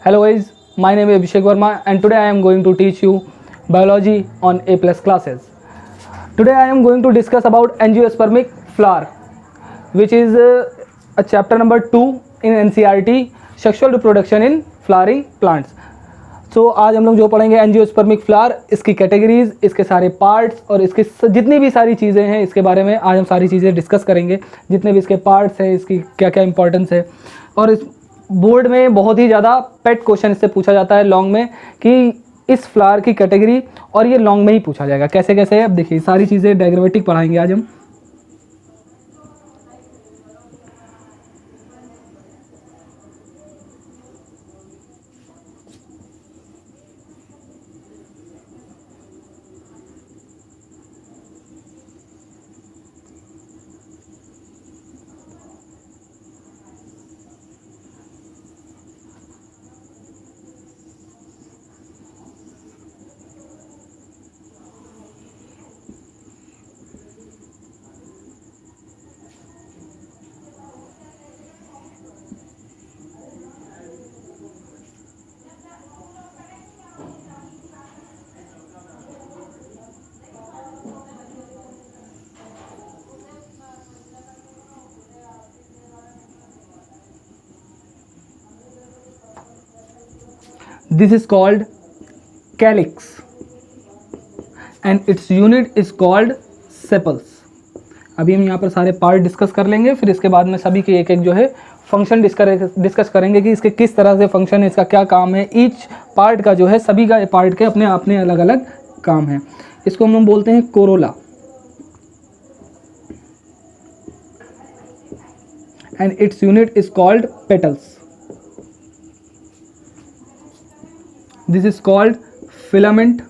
Hello guys, my name is Abhishek Verma and today I am going to teach you biology on A+ classes. Today I am going to discuss about angiospermic flower, which is a chapter number 2 in NCERT, sexual reproduction in flowering plants. तो आज हम लोग जो पढ़ेंगे angiospermic flower, इसकी categories, इसके सारे parts और इसकी जितनी भी सारी चीज़ें हैं इसके बारे में आज हम सारी चीज़ें डिस्कस करेंगे। जितने भी इसके पार्ट्स हैं, इसकी क्या क्या इंपॉर्टेंस है। और इस बोर्ड में बहुत ही ज़्यादा पेट क्वेश्चन इससे पूछा जाता है लॉन्ग में कि इस फ्लावर की कैटेगरी, और ये लॉन्ग में ही पूछा जाएगा। कैसे कैसे है अब देखिए, सारी चीज़ें डायग्रामेटिक पढ़ाएंगे आज हम। This is called calyx and its unit is called sepals. अभी हम यहाँ पर सारे पार्ट डिस्कस कर लेंगे, फिर इसके बाद में सभी के एक एक जो है फंक्शन डिस्कस करेंगे कि इसके किस तरह से फंक्शन है, इसका क्या काम है। ईच पार्ट का जो है, सभी का पार्ट के अपने अपने अलग अलग काम है। इसको हम लोग बोलते हैं Corolla and its unit is called petals. This is called filament.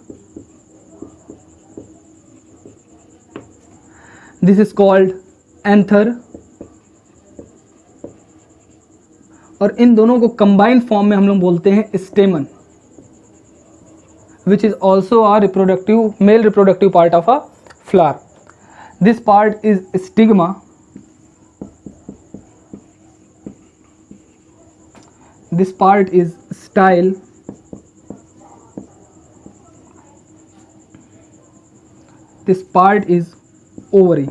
This is called anther. और इन दोनों को कंबाइंड फॉर्म में हम लोग बोलते हैं स्टेमन, which is also a male reproductive part of a flower. This part is stigma. This part is style. This part is ovary.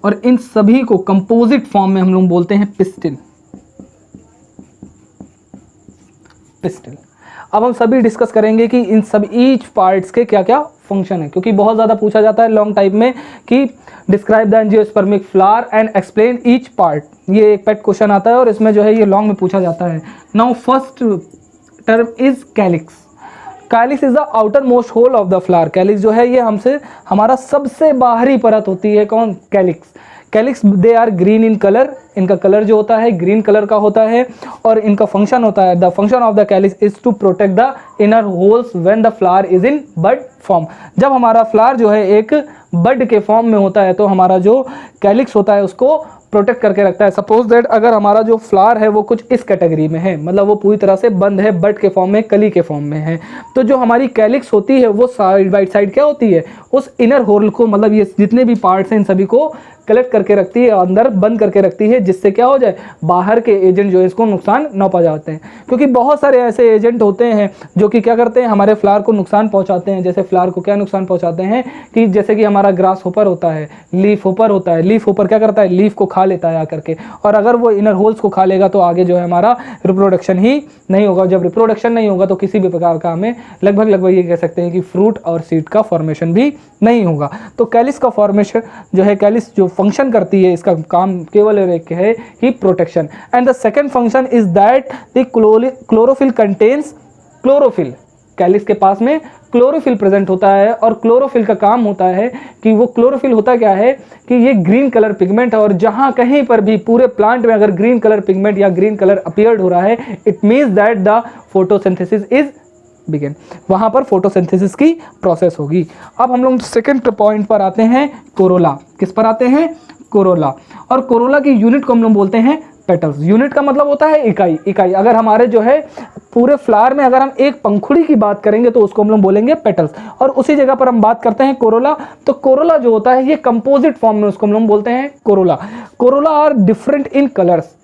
और इन सभी को कंपोजिट फॉर्म में हम लोग बोलते हैं पिस्टिल. पिस्टिल. अब हम सभी डिस्कस करेंगे कि इन सब ईच पार्ट्स के क्या क्या फंक्शन है, क्योंकि बहुत ज़्यादा पूछा जाता है लॉन्ग टाइप में कि describe the angiospermic flower and explain each part. ये एक पेट क्वेश्चन आता है और इसमें जो है ये लॉन्ग में पूछा जाता है. Now first term is calyx. Calyx is the outermost whorl of the flower. Calyx जो है ये हमारा सबसे बाहरी परत होती है. कौन? Calyx. Calyx they are green in colour. इनका कलर जो होता है ग्रीन कलर का होता है और इनका फंक्शन होता है, the function of the calyx is to protect the inner whorls when the flower is in bud form. जब हमारा फ्लावर जो है एक बड के फॉर्म में होता है तो हमारा जो कैलिक्स होता है उसको प्रोटेक्ट करके रखता है. सपोज दैट अगर हमारा जो फ्लावर है वो कुछ इस कैटेगरी में है, मतलब वो पूरी तरह से बंद है, बड के फॉर्म में, कली के फॉर्म में है, तो जो हमारी कैलिक्स होती है वो साइड बाई साइड क्या होती है, उस इनर होल को, मतलब ये जितने भी पार्ट्स हैं इन सभी को कलेक्ट करके रखती है, अंदर बंद करके रखती है, जिससे क्या हो जाए, बाहर के एजेंट जो है इसको नुकसान न पहुंचा जाते हैं. क्योंकि बहुत सारे ऐसे एजेंट होते हैं जो कि क्या करते हैं, हमारे फ्लावर को नुकसान पहुंचाते हैं. जैसे फ्लावर को क्या नुकसान पहुंचाते हैं कि जैसे कि हमारा ग्रास होपर होता है, लीफ होपर होता है. लीफ होपर क्या करता है, लीफ को खा लेता है आकर के, और अगर वो इनर होल्स को खा लेगा तो आगे जो है हमारा रिप्रोडक्शन ही नहीं होगा. जब रिप्रोडक्शन नहीं होगा तो किसी भी प्रकार का हमें लगभग ये कह सकते हैं कि फ्रूट और सीड का फॉर्मेशन भी नहीं होगा. तो कैलिक्स का फॉर्मेशन जो है, कैलिक्स जो फंक्शन करती है, इसका काम केवल एक है कि protection. And the second function is that the chlorophyll contains chlorophyll. Calyx के पास में क्लोरोफिल प्रेजेंट होता है और क्लोरोफिल का काम होता है कि वो क्लोरोफिल होता क्या है कि ये ग्रीन कलर पिगमेंट है, और जहां कहीं पर भी पूरे प्लांट में अगर ग्रीन कलर पिगमेंट या ग्रीन कलर अपीयर्ड हो रहा है, it means that the photosynthesis is begin. वहां पर फोटोसिंथेसिस की प्रोसेस होगी. अब हम लोग सेकंड पॉइंट पर आते हैं, कोरोला. किस पर आते हैं? कोरोला. और कोरोला की यूनिट को हम लोग बोलते हैं पेटल्स. यूनिट का मतलब होता है इकाई. इकाई अगर हमारे जो है पूरे फ्लावर में अगर हम एक पंखुड़ी की बात करेंगे तो उसको हम लोग बोलेंगे पेटल्स. और उसी जगह पर हम बात करते हैं कोरोला, तो कोरोला जो होता है ये कंपोजिट फॉर्म में, उसको हम लोग बोलते हैं corolla. Corolla are different in colours.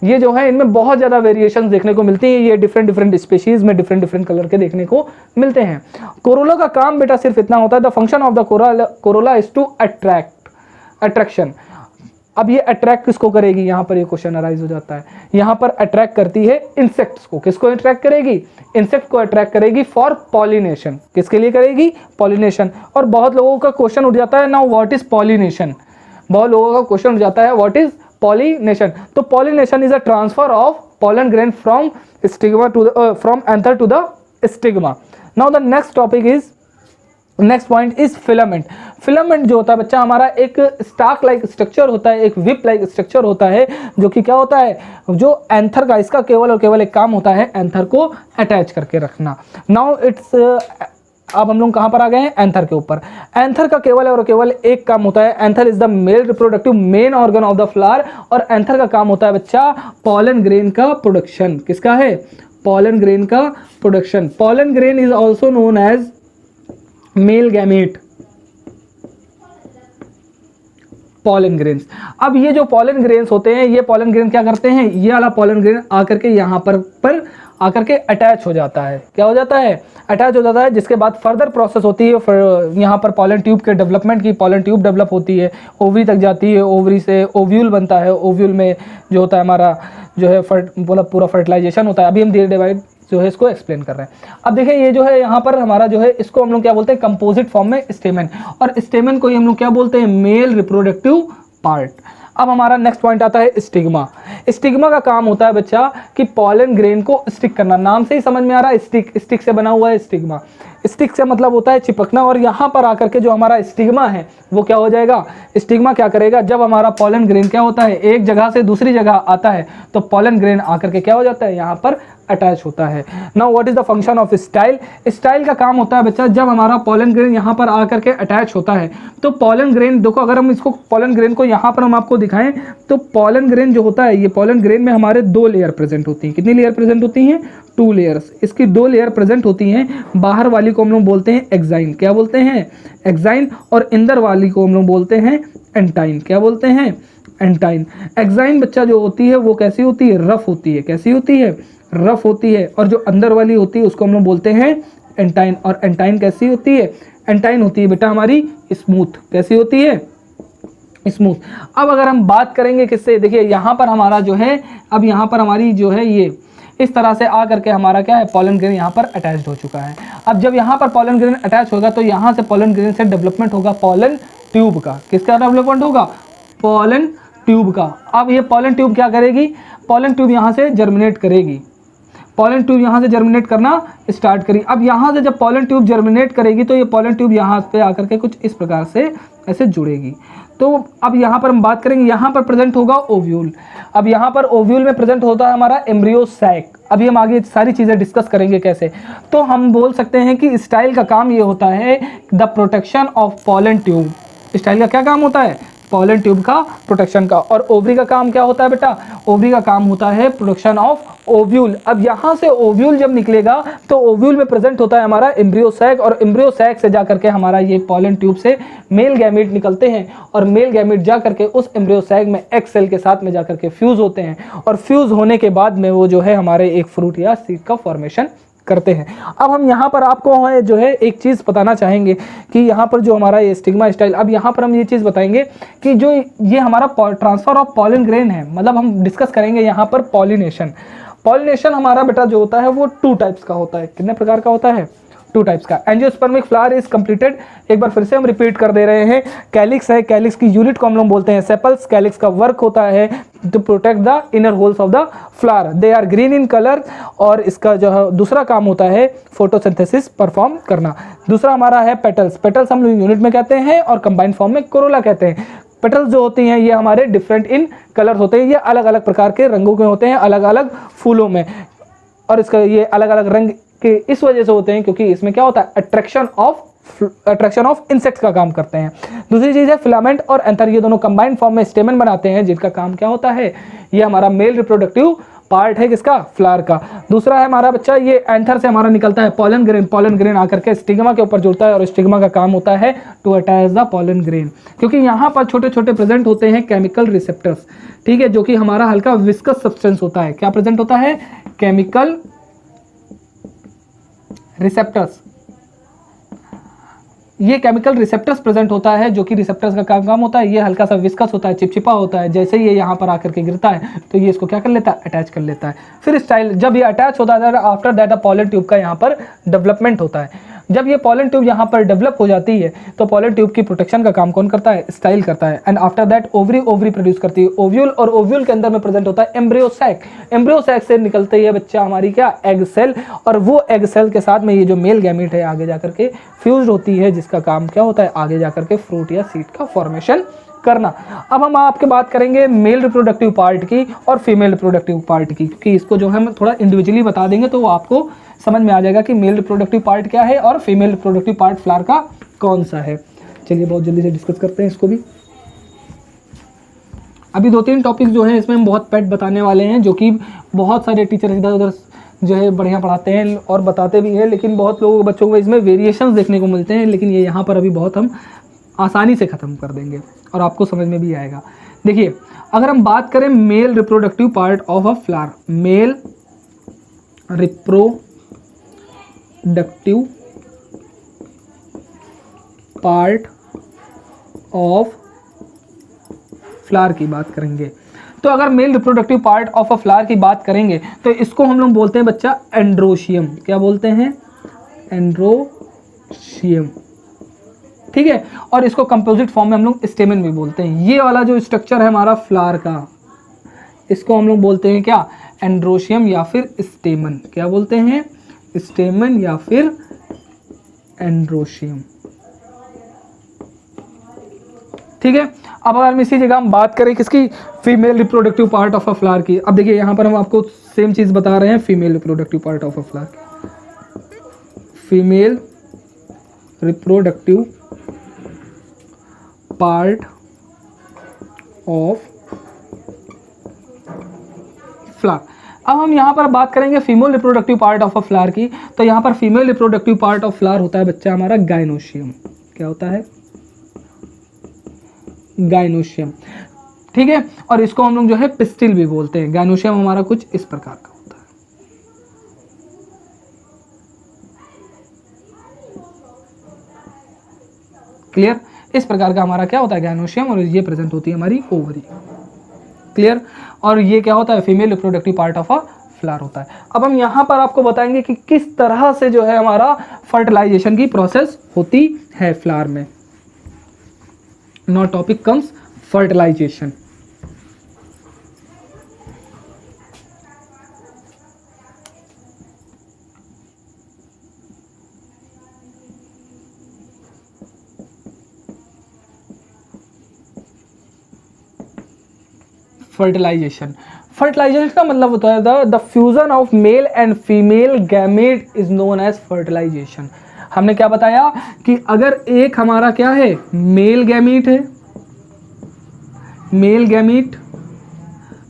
ये जो है इनमें बहुत ज़्यादा वेरिएशन देखने को मिलती है, ये डिफरेंट डिफरेंट स्पेशीज में डिफरेंट डिफरेंट कलर के देखने को मिलते हैं। कोरोला का काम बेटा सिर्फ इतना होता है, the function of the corolla is to attraction. अब ये अट्रैक्ट किसको करेगी, यहाँ पर ये क्वेश्चन अराइज हो जाता है, यहाँ पर अट्रैक्ट करती है इंसेक्ट्स को। किसको अट्रैक्ट करेगी, इंसेक्ट को अट्रैक्ट करेगी फॉर पॉलिनेशन। किसके लिए करेगी, पॉलिनेशन। और बहुत लोगों का क्वेश्चन उठ जाता है नाउ व्हाट इज पॉलिनेशन, बहुत लोगों का क्वेश्चन उठ जाता है व्हाट इज पॉलिनेशन। तो pollination is a transfer of pollen grain from stigma to the from anther to the stigma. Now the next topic is, next point is filament. Filament जो होता है बच्चा हमारा एक स्टाक लाइक स्ट्रक्चर होता है, एक विप लाइक स्ट्रक्चर होता है, जो कि क्या होता है, जो एंथर का, इसका केवल और केवल एक काम होता है एंथर को अटैच करके रखना। नाउ इट्स अब हम लोग कहाँ पर आ गए हैं, एंथर के ऊपर। एंथर का केवल और केवल एक काम होता है, anther is the male reproductive main organ of the flower, और एंथर का काम होता है बच्चा पॉलन ग्रेन का प्रोडक्शन। किसका है, पॉलन ग्रेन का production. Pollen grain is also known as male gamete, pollen grains. अब ये जो पॉलन ग्रेन्स होते हैं, ये पॉलन ग्रेन क्या करते हैं, ये वाला पॉलन ग्रेन आकर के यहाँ पर आकर के अटैच हो जाता है। क्या हो जाता है, अटैच हो जाता है, जिसके बाद फर्दर प्रोसेस होती है यहाँ पर पॉलन ट्यूब के डेवलपमेंट की। पॉलन ट्यूब डेवलप होती है, ओवरी तक जाती है, ओवरी से ओव्यूल बनता है, ओव्यूल में जो होता है हमारा जो है पूरा फर्टिलाइजेशन होता है। अभी हम डिवाइड जो है इसको एक्सप्लेन कर रहे हैं। अब देखिए ये जो है यहाँ पर हमारा जो है, इसको हम लोग क्या बोलते हैं, कंपोजिट फॉर्म में स्टेमन, और स्टेमन को ही हम लोग क्या बोलते हैं, मेल रिप्रोडक्टिव पार्ट। अब हमारा नेक्स्ट पॉइंट आता है स्टिग्मा। स्टिग्मा का काम होता है बच्चा कि पॉलन ग्रेन को स्टिक करना, नाम से ही समझ में आ रहा है, स्टिक से बना हुआ है स्टिग्मा। स्टिक से मतलब होता है चिपकना, और यहाँ पर आकर के जो हमारा स्टिग्मा है वो क्या हो जाएगा, स्टिग्मा क्या करेगा, जब हमारा पॉलन ग्रेन क्या होता है, एक जगह से दूसरी जगह आता है, तो पॉलन ग्रेन आकर के क्या हो जाता है, यहाँ पर अटैच होता है। Now what is the function of style. Style का काम होता है बच्चा, जब हमारा पॉलन ग्रेन यहाँ पर आकर के अटैच होता है, तो पॉलन ग्रेन देखो, अगर हम इसको पॉलन ग्रेन को यहाँ पर हम आपको दिखाएं, तो पॉलन ग्रेन जो होता है, ये पॉलन ग्रेन में हमारे 2 लेयर प्रेजेंट होती हैं। कितनी लेयर प्रेजेंट होती हैं, 2 लेयर्स। इसकी 2 लेयर प्रेजेंट होती हैं। बाहर वाली को हम लोग बोलते हैं एक्साइन, क्या बोलते हैं, एक्साइन, और अंदर वाली को हम लोग बोलते हैं एंटाइन। क्या बोलते हैं, एंटाइन। एक्साइन बच्चा जो होती है वो कैसी होती है, रफ होती है। कैसी होती है, रफ होती है। और जो अंदर वाली होती है उसको हम लोग बोलते हैं एंटाइन। और एंटाइन कैसी होती है, एंटाइन होती है बेटा हमारी स्मूथ। कैसी होती है, स्मूथ। अब अगर हम बात करेंगे किससे, देखिए यहाँ पर हमारा जो है, अब यहाँ पर हमारी जो है ये इस तरह से आ करके हमारा क्या है, पॉलन ग्रेन यहाँ पर अटैच हो चुका है। अब जब यहाँ पर पॉलन ग्रेन अटैच होगा, तो यहाँ से पॉलन ग्रेन से डेवलपमेंट होगा पॉलन ट्यूब का। किसका डेवलपमेंट होगा, पॉलन ट्यूब का। अब ये पॉलन ट्यूब क्या करेगी, पॉलन ट्यूब यहाँ से जर्मिनेट करेगी, पॉलन ट्यूब यहाँ से जर्मिनेट करना स्टार्ट करी। अब यहाँ से जब पॉलन ट्यूब जर्मिनेट करेगी, तो ये पॉलन ट्यूब यहाँ पे आकर के कुछ इस प्रकार से ऐसे जुड़ेगी। तो अब यहाँ पर हम बात करेंगे, यहाँ पर प्रेजेंट होगा ओव्यूल। अब यहाँ पर ओव्यूल में प्रेजेंट होता है हमारा एम्ब्रियो सैक। अभी हम आगे सारी चीज़ें डिस्कस करेंगे कैसे। तो हम बोल सकते हैं कि स्टाइल का काम ये होता है, the protection of pollen tube. Style का क्या काम होता है, पॉलन ट्यूब का प्रोटेक्शन का। और ओवरी का काम क्या होता है बेटा, ओवरी का काम होता है प्रोटेक्शन ऑफ ओव्यूल। अब यहाँ से ओव्यूल जब निकलेगा, तो ओव्यूल में प्रेजेंट होता है हमारा एम्ब्रियो सैक, और एम्ब्रियो सैक से जाकर के हमारा ये पॉलन ट्यूब से मेल गैमीट निकलते हैं, और मेल गैमीट जा करके उस एम्ब्रियो सैक में एग सेल के साथ में जाकर के फ्यूज होते हैं, और फ्यूज होने के बाद में वो जो है हमारे एक फ्रूट या सीड का फॉर्मेशन करते हैं। अब हम यहाँ पर आपको जो है एक चीज़ बताना चाहेंगे कि यहाँ पर जो हमारा ये स्टिग्मा स्टाइल, अब यहाँ पर हम ये चीज़ बताएंगे कि जो ये हमारा ट्रांसफर ऑफ पॉलन ग्रेन है, मतलब हम डिस्कस करेंगे यहाँ पर पॉलिनेशन। पॉलिनेशन हमारा बेटा जो होता है वो 2 टाइप्स का होता है। कितने प्रकार का होता है, 2 टाइप्स का। एंजियोस्पर्मिक फ्लावर इज कंप्लीटेड, एक बार फिर से हम रिपीट कर दे रहे हैं। कैलिक्स है, कैलिक्स की यूनिट को हम लोग बोलते हैं सेपल्स। कैलिक्स का वर्क होता है to protect the inner whorls of the flower, they are green in colour. और इसका जो है दूसरा काम होता है फोटोसिंथेसिस परफॉर्म करना। दूसरा हमारा है पेटल्स। पेटल्स हम लोग यूनिट में कहते हैं, और कंबाइंड फॉर्म में कोरोला कहते हैं। पेटल्स जो होती हैं ये हमारे डिफरेंट इन कलर होते हैं, ये अलग अलग प्रकार के रंगों के होते हैं, अलग अलग फूलों में। और इसका ये अलग अलग रंग के इस वजह से होते हैं क्योंकि इसमें क्या होता है, अट्रैक्शन ऑफ इंसेक्ट्स का काम करते हैं। दूसरी चीज़ है फिलामेंट और एंथर, ये दोनों कंबाइंड फॉर्म में स्टेमन बनाते हैं, जिनका काम क्या होता है, ये हमारा मेल रिप्रोडक्टिव पार्ट है किसका, फ्लावर का। दूसरा है हमारा बच्चा ये एंथर से हमारा निकलता है पॉलन ग्रेन, पॉलन ग्रेन आकर के स्टिग्मा के ऊपर जुड़ता है और स्टिग्मा का काम होता है to attach the pollen grain, क्योंकि यहाँ पर छोटे छोटे प्रेजेंट होते हैं केमिकल रिसेप्टर्स, ठीक है, जो कि हमारा हल्का विस्कस सब्सटेंस होता है। क्या प्रेजेंट होता है, केमिकल रिसेप्टर्स, ये केमिकल रिसेप्टर्स प्रेजेंट होता है, जो कि रिसेप्टर्स का काम होता है, ये हल्का सा विस्कस होता है, चिपचिपा होता है। जैसे ये यहाँ पर आकर के गिरता है तो ये इसको क्या कर लेता है, अटैच कर लेता है। फिर स्टाइल जब ये अटैच होता है, आफ्टर दैट पॉलन ट्यूब का यहाँ पर डेवलपमेंट होता है। जब ये पॉलन ट्यूब यहाँ पर डेवलप हो जाती है तो पॉलन ट्यूब की प्रोटेक्शन का काम कौन करता है, स्टाइल करता है। And after that ovary produce करती है ओव्यूल, और ओव्यूल के अंदर में प्रेजेंट होता है एम्ब्रियो सैक। एम्ब्रियो सैक से निकलते है बच्चा हमारी क्या, एग सेल, और वो एग सेल के साथ में ये जो मेल गैमीट है आगे जाकर के फ्यूज होती है, जिसका काम क्या होता है, आगे जाकर के फ्रूट या सीड का फॉर्मेशन करना। अब हम आपके बात करेंगे मेल रिप्रोडक्टिव पार्ट की और फीमेल रिप्रोडक्टिव पार्ट की, क्योंकि इसको जो है हम थोड़ा इंडिविजुअली बता देंगे तो वो आपको समझ में आ जाएगा कि मेल रिप्रोडक्टिव पार्ट क्या है और फीमेल रिप्रोडक्टिव पार्ट फ्लावर का कौन सा है। चलिए बहुत जल्दी से डिस्कस करते हैं इसको भी। अभी 2-3 टॉपिक जो हैं इसमें हम बहुत पेट बताने वाले हैं, जो कि बहुत सारे टीचर इधर उधर जो है बढ़िया पढ़ाते हैं और बताते भी हैं, लेकिन बहुत लोगों बच्चों को इसमें वेरिएशंस देखने को मिलते हैं, लेकिन ये यहाँ पर अभी बहुत हम आसानी से ख़त्म कर देंगे और आपको समझ में भी आएगा। देखिए, अगर हम बात करें male reproductive part of a flower, male reproductive part of flower की बात करेंगे, तो अगर male reproductive part of a flower की बात करेंगे तो इसको हम लोग बोलते हैं बच्चा एंड्रोशियम। क्या बोलते हैं, एंड्रोशियम, ठीक है। और इसको कंपोजिट फॉर्म में हम लोग स्टेमन भी बोलते हैं। ये वाला जो स्ट्रक्चर है हमारा फ्लावर का, इसको हम लोग बोलते हैं क्या, एंड्रोशियम या फिर स्टेमन। क्या बोलते हैं, स्टेमन या फिर एंड्रोशियम, ठीक है। अब अगर हम इसी जगह हम बात करें किसकी, female reproductive part of a flower की। अब देखिए यहाँ पर हम आपको सेम चीज बता रहे हैं female reproductive part of a flower की। Female reproductive part of flower. अब हम यहाँ पर बात करेंगे female reproductive part of a flower की, तो यहाँ पर female reproductive part of flower होता है बच्चा हमारा गाइनोशियम। क्या होता है, गाइनोशियम, ठीक है। और इसको हम लोग जो है पिस्टिल भी बोलते हैं। गाइनोशियम हमारा कुछ इस प्रकार का होता है, क्लियर। इस प्रकार का हमारा क्या होता है, गाइनोशियम, और ये प्रेजेंट होती है हमारी ओवरी, क्लियर। और ये क्या होता है, female reproductive part of a flower होता है। अब हम यहाँ पर आपको बताएंगे कि किस तरह से जो है हमारा फर्टिलाइजेशन की प्रोसेस होती है फ्लावर में। Now topic comes fertilization. Fertilization, fertilization का मतलब होता है the fusion of male and female gamete is known as fertilization. हमने क्या बताया कि अगर एक हमारा क्या है, मेल गैमीट है, मेल गैमीट,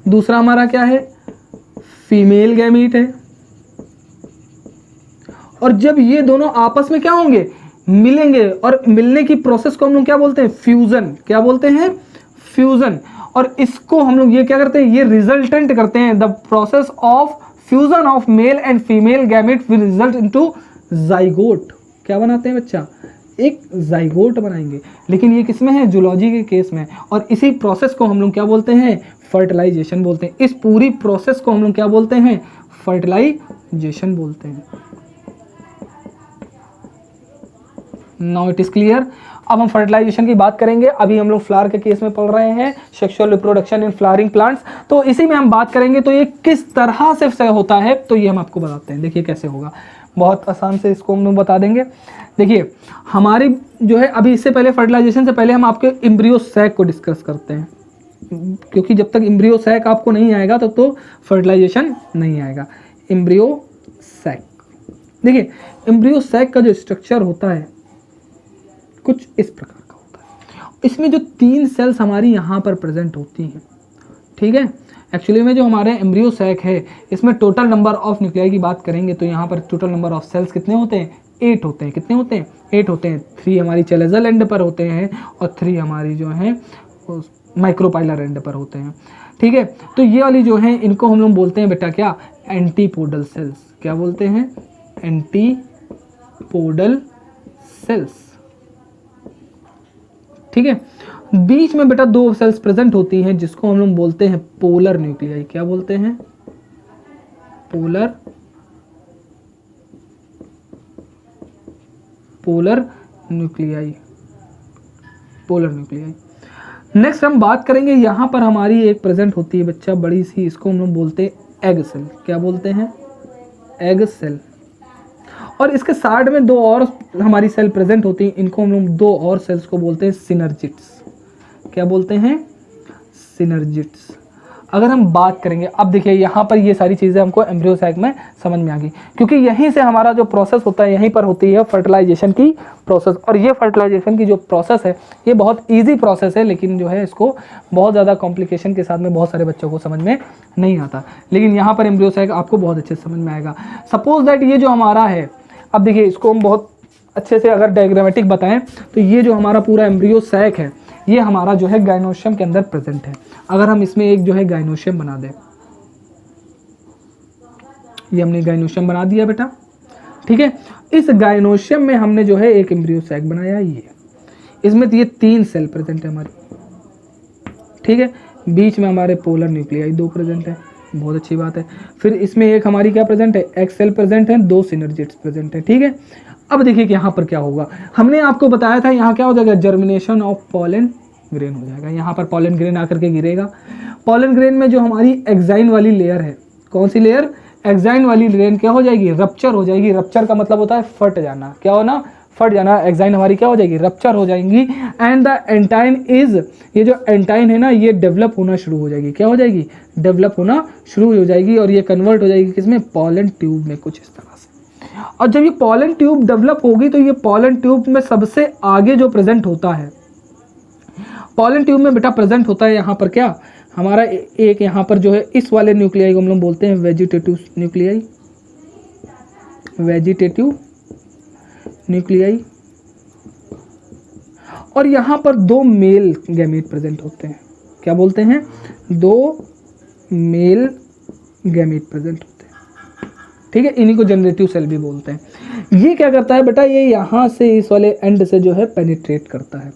दूसरा हमारा क्या है, फीमेल गैमीट है, और जब ये दोनों आपस में क्या होंगे, मिलेंगे, और मिलने की प्रोसेस को हम लोग क्या बोलते हैं, फ्यूजन। क्या बोलते हैं, फ्यूजन। और इसको हम लोग ये क्या करते हैं, ये रिजल्टेंट करते हैं, the process of fusion of male and female gamete will result into zygote. क्या बनाते हैं बच्चा, एक जाइगोट बनाएंगे, लेकिन ये किसमें है, जूलॉजी के केस में। और इसी प्रोसेस को हम लोग क्या बोलते हैं, फर्टिलाइजेशन बोलते हैं। इस पूरी प्रोसेस को हम लोग क्या बोलते हैं, फर्टिलाइजेशन बोलते हैं। Now it is clear. अब हम फर्टिलाइजेशन की बात करेंगे। अभी हम लोग फ्लावर के केस में पढ़ रहे हैं sexual reproduction in flowering plants, तो इसी में हम बात करेंगे तो ये किस तरह से होता है, तो ये हम आपको बताते हैं। देखिए कैसे होगा, बहुत आसान से इसको हम लोग बता देंगे। देखिए हमारी जो है, अभी इससे पहले फर्टिलाइजेशन से पहले हम आपके एम्ब्रियो सैक को डिस्कस करते हैं, क्योंकि जब तक एम्ब्रियो सैक आपको नहीं आएगा तब तो फर्टिलाइजेशन नहीं आएगा। एम्ब्रियो सैक, देखिए एम्ब्रियो सैक का जो स्ट्रक्चर होता है कुछ इस प्रकार का होता है। इसमें जो 3 सेल्स हमारी यहाँ पर प्रेजेंट होती हैं, ठीक है, एक्चुअली में जो हमारे एम्ब्रियो सैक है इसमें टोटल नंबर ऑफ न्यूक्लियाई की बात करेंगे तो यहाँ पर टोटल नंबर ऑफ सेल्स कितने होते हैं, 8 होते हैं। कितने होते हैं, 8 होते हैं। 3 हमारी चेलेजल एंड पर होते हैं और 3 हमारी जो है माइक्रोपाइलर एंड पर होते हैं। ठीक है, तो ये वाली जो है इनको हम लोग बोलते हैं बेटा क्या, एंटीपोडल सेल्स। क्या बोलते हैं, एंटीपोडल सेल्स। ठीक है, बीच में बेटा 2 सेल्स प्रेजेंट होती हैं जिसको हम लोग बोलते हैं पोलर न्यूक्लियाई। क्या बोलते हैं, पोलर न्यूक्लियाई। नेक्स्ट हम बात करेंगे, यहां पर हमारी एक प्रेजेंट होती है बच्चा बड़ी सी, इसको हम लोग बोलते हैं एग सेल। क्या बोलते हैं, एग सेल। और इसके साइड में 2 और हमारी सेल प्रेजेंट होती हैं, इनको हम लोग 2 और सेल्स को बोलते हैं सिनर्जिट्स। क्या बोलते हैं, सिनर्जिट्स। अगर हम बात करेंगे, अब देखिए यहाँ पर ये सारी चीज़ें हमको एम्ब्रियो सैक में समझ में आ गई, क्योंकि यहीं से हमारा जो प्रोसेस होता है यहीं पर होती है फर्टिलाइजेशन की प्रोसेस। और ये फर्टिलाइजेशन की जो प्रोसेस है ये बहुत इजी प्रोसेस है, लेकिन जो है इसको बहुत ज़्यादा कॉम्प्लिकेशन के साथ में बहुत सारे बच्चों को समझ में नहीं आता, लेकिन यहाँ पर एम्ब्रियो सैक आपको बहुत अच्छे से समझ में आएगा। सपोज दैट ये जो हमारा है, अब देखिए इसको हम बहुत अच्छे से अगर डायग्रामेटिक बताएं तो ये जो हमारा पूरा एम्ब्रियो सैक है ये हमारा जो है गाइनोशियम के अंदर प्रेजेंट है। अगर हम इसमें एक जो है गाइनोशियम बना दें, ये हमने गाइनोशियम बना दिया बेटा। ठीक है, इस गाइनोशियम में हमने जो है एक एम्ब्रियो सैक बनाया, ये इसमें तो ये 3 सेल प्रेजेंट है हमारी। ठीक है, बीच में हमारे पोलर न्यूक्लियाई 2 प्रेजेंट है, बहुत अच्छी बात है। फिर इसमें एक हमारी क्या प्रेजेंट है, एग सेल प्रेजेंट है, 2 सिनर्जिट्स प्रेजेंट है। ठीक है, अब देखिए कि यहाँ पर क्या होगा, हमने आपको बताया था यहाँ क्या हो जाएगा, जर्मिनेशन ऑफ पॉलन ग्रेन हो जाएगा। यहाँ पर पॉलन ग्रेन आकर के गिरेगा। पॉलन ग्रेन में जो हमारी एक्साइन वाली लेयर है, कौन सी लेयर, एक्साइन वाली लेयर क्या हो जाएगी, रप्चर हो जाएगी। रप्चर का मतलब होता है फट जाना, क्या होना, फट जाना। एक्साइन हमारी क्या हो जाएगी, रप्चर हो जाएंगी। एंड द एंटाइन इज, ये जो एंटाइन है ना ये डेवलप होना शुरू हो जाएगी। क्या हो जाएगी, डेवलप होना शुरू हो जाएगी और ये कन्वर्ट हो जाएगी किसमें, पॉलन ट्यूब में, कुछ इस तरह से। और जब ये पॉलन ट्यूब डेवलप होगी तो ये पॉलन ट्यूब में सबसे आगे जो प्रेजेंट होता है, पॉलन ट्यूब में बेटा प्रेजेंट होता है यहाँ पर क्या, हमारा एक यहाँ पर जो है इस वाले न्यूक्लियाई को हम लोग बोलते हैं वेजिटेटिव न्यूक्लियाई। Vegetative nuclei. और यहाँ पर 2 मेल गैमेट प्रेजेंट होते हैं। क्या बोलते हैं, 2 मेल गैमेट प्रेजेंट होते हैं। ठीक है, इन्हीं को जनरेटिव सेल भी बोलते हैं। ये क्या करता है बेटा, ये यहाँ से इस वाले एंड से जो है पेनिट्रेट करता है,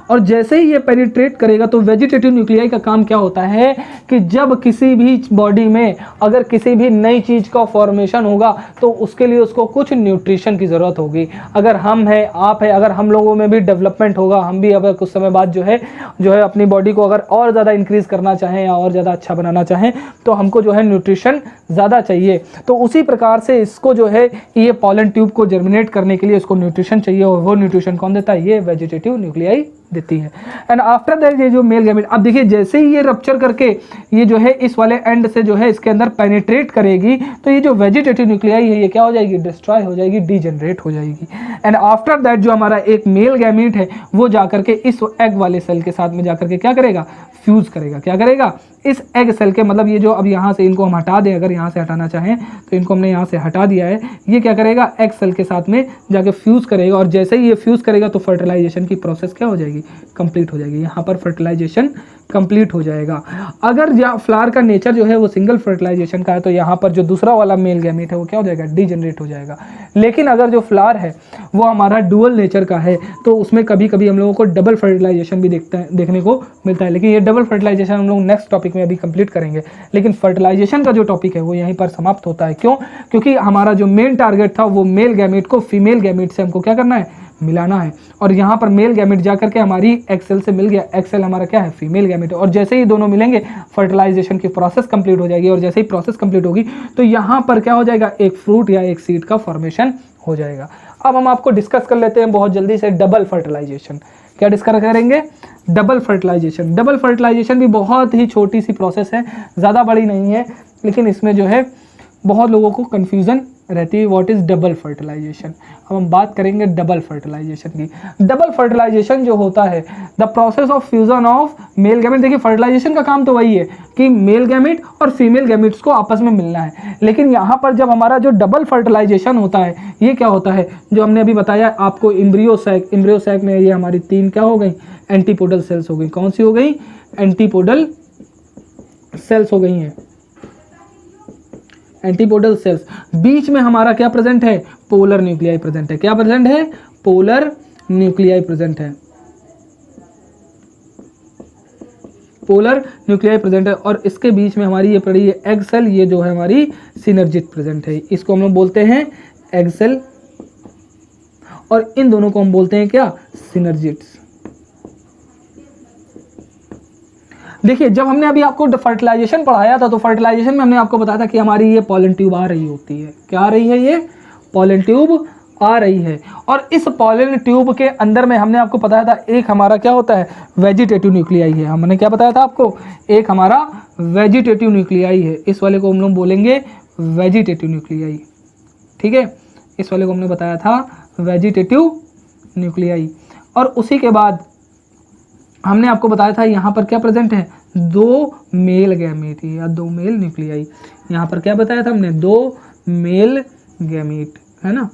और जैसे ही ये पेनिट्रेट करेगा तो वेजिटेटिव न्यूक्लियाई का काम क्या होता है कि जब किसी भी बॉडी में अगर किसी भी नई चीज़ का फॉर्मेशन होगा तो उसके लिए उसको कुछ न्यूट्रिशन की ज़रूरत होगी। अगर हम हैं, आप है, अगर हम लोगों में भी डेवलपमेंट होगा, हम भी अगर कुछ समय बाद जो है अपनी बॉडी को अगर और ज़्यादा इंक्रीज़ करना चाहें या और ज़्यादा अच्छा बनाना चाहें तो हमको जो है न्यूट्रिशन ज़्यादा चाहिए। तो उसी प्रकार से इसको जो है ये पॉलन ट्यूब को जर्मिनेट करने के लिए इसको न्यूट्रिशन चाहिए, और वो न्यूट्रिशन कौन देता है, ये वेजिटेटिव न्यूक्लियाई देती है। एंड आफ्टर दैट ये जो मेल गैमेट, अब देखिए जैसे ही ये रप्चर करके ये जो है इस वाले एंड से जो है इसके अंदर पेनिट्रेट करेगी तो ये जो वेजिटेटिव न्यूक्लियाई है ये क्या हो जाएगी, डिस्ट्रॉय हो जाएगी, डीजनरेट हो जाएगी। एंड आफ्टर दैट जो हमारा एक मेल गैमेट है वो जाकर के इस एग वाले सेल के साथ में जाकर के क्या करेगा, फ्यूज करेगा। क्या करेगा, इस एग सेल के, मतलब ये जो अब यहाँ से इनको हम हटा दें, अगर यहाँ से हटाना चाहें तो इनको हमने यहाँ से हटा दिया है, ये क्या करेगा, एग सेल के साथ में जाके फ्यूज करेगा। और जैसे ही ये फ्यूज करेगा तो फर्टिलाइजेशन की प्रोसेस क्या हो जाएगी, कंप्लीट हो जाएगी। यहाँ पर फर्टिलाइजेशन कंप्लीट हो जाएगा। अगर फ्लावर का नेचर जो है वो सिंगल फर्टिलाइजेशन का है तो यहाँ पर जो दूसरा वाला मेल गैमेट है वो क्या हो जाएगा, डीजनरेट हो जाएगा। लेकिन अगर जो फ्लावर है वो हमारा डुअल नेचर का है तो उसमें कभी कभी हम लोगों को डबल फर्टिलाइजेशन भी देखने को मिलता है। लेकिन ये डबल फर्टिलाइजेशन हम लोग नेक्स्ट टॉपिक में अभी कंप्लीट करेंगे। लेकिन फर्टिलाइजेशन का जो टॉपिक है वो यहीं पर समाप्त होता है। क्यों, क्योंकि हमारा जो मेन टारगेट था वो मेल गैमेट को फीमेल गैमेट से हमको क्या करना है, मिलाना है। और यहाँ पर मेल गैमेट जाकर के हमारी एक्सेल से मिल गया, एक्सेल हमारा क्या है, फीमेल गैमेट। और जैसे ही दोनों मिलेंगे फर्टिलाइजेशन की प्रोसेस कंप्लीट हो जाएगी, और जैसे ही प्रोसेस कंप्लीट होगी तो यहाँ पर क्या हो जाएगा, एक फ्रूट या एक सीड का फॉर्मेशन हो जाएगा। अब हम आपको डिस्कस कर लेते हैं बहुत जल्दी से डबल फर्टिलाइजेशन। क्या डिस्कस करेंगे, डबल फर्टिलाइजेशन। डबल फर्टिलाइजेशन भी बहुत ही छोटी सी प्रोसेस है, ज़्यादा बड़ी नहीं है, लेकिन इसमें जो है बहुत लोगों को कन्फ्यूज़न रहती है। What is double fertilization? अब हम बात करेंगे डबल फर्टिलाइजेशन की। डबल फर्टिलाइजेशन जो होता है, the process of fusion of male gamete. देखिए फर्टिलाइजेशन का काम तो वही है कि मेल गैमेट और फीमेल गैमेट्स को आपस में मिलना है, लेकिन यहाँ पर जब हमारा जो डबल फर्टिलाइजेशन होता है, ये क्या होता है, जो हमने अभी बताया आपको एम्ब्रियो सैक में ये हमारी 3 क्या हो गई, एंटीपोडल सेल्स हो गई। कौन सी हो गई? एंटीपोडल सेल्स हो गई हैं, एंटीपोडल सेल्स। बीच में हमारा क्या प्रेजेंट है? पोलर न्यूक्लियाई प्रेजेंट है। क्या प्रेजेंट है? पोलर न्यूक्लियाई प्रेजेंट है, पोलर न्यूक्लियाई प्रेजेंट है। और इसके बीच में हमारी ये पड़ी है एग सेल, ये जो है हमारी सिनर्जिट प्रेजेंट है। इसको हम लोग बोलते हैं एग सेल, और इन दोनों को हम बोलते हैं क्या? सिनर्जिट्स। देखिए जब हमने अभी आपको फर्टिलाइजेशन पढ़ाया था, तो फर्टिलाइजेशन में हमने आपको बताया था कि हमारी ये पॉलन ट्यूब आ रही होती है। क्या आ रही है? ये पॉलन ट्यूब आ रही है। और इस पॉलन ट्यूब के अंदर में हमने आपको बताया था एक हमारा क्या होता है? वेजिटेटिव न्यूक्लियाई है। हमने क्या बताया था आपको? एक हमारा वेजिटेटिव न्यूक्लियाई है। इस वाले को हम लोग बोलेंगे वेजिटेटिव न्यूक्लियाई, ठीक है। इस वाले को हमने बताया था वेजिटेटिव न्यूक्लियाई। और उसी के बाद हमने आपको बताया था यहाँ पर क्या प्रेजेंट है? 2 मेल गैमेट या 2 मेल न्यूक्लियाई। यहाँ पर क्या बताया था हमने? 2 मेल गैमेट, है ना।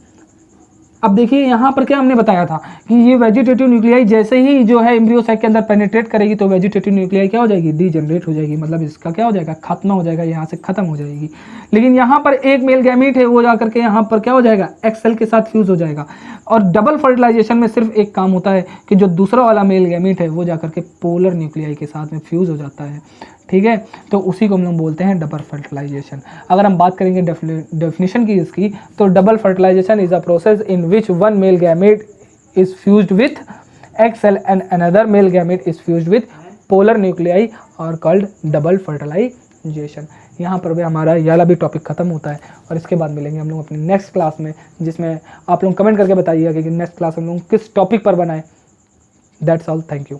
अब देखिए यहाँ पर क्या हमने बताया था कि ये वेजिटेटिव न्यूक्लियाई जैसे ही जो है एम्ब्रियो सैक के अंदर पेनिट्रेट करेगी, तो वेजिटेटिव न्यूक्लियाई क्या हो जाएगी? डीजनरेट हो जाएगी, मतलब इसका क्या हो जाएगा? खात्मा हो जाएगा, यहाँ से खत्म हो जाएगी। लेकिन यहाँ पर एक मेल गैमेट है, वो जाकर के यहाँ पर क्या हो जाएगा? एक्स सेल के साथ फ्यूज हो जाएगा। और डबल फर्टिलाइजेशन में सिर्फ एक काम होता है कि जो दूसरा वाला मेल गैमेट है, वो जाकर के पोलर न्यूक्लियाई के साथ में फ्यूज हो जाता है, ठीक है। तो उसी को हम लोग बोलते हैं डबल फर्टिलाइजेशन। अगर हम बात करेंगे डेफिनेशन की इसकी, तो double fertilization is a process in which one male gamete is fused with egg cell and another male gamete is fused with polar nuclei और कॉल्ड डबल फर्टिलाइजेशन। यहाँ पर भी हमारा ये वाला भी टॉपिक खत्म होता है। और इसके बाद मिलेंगे हम लोग अपनी नेक्स्ट क्लास में, जिसमें आप लोग कमेंट करके बताइएगा कि नेक्स्ट क्लास हम लोग किस टॉपिक पर बनाए। That's all, thank you.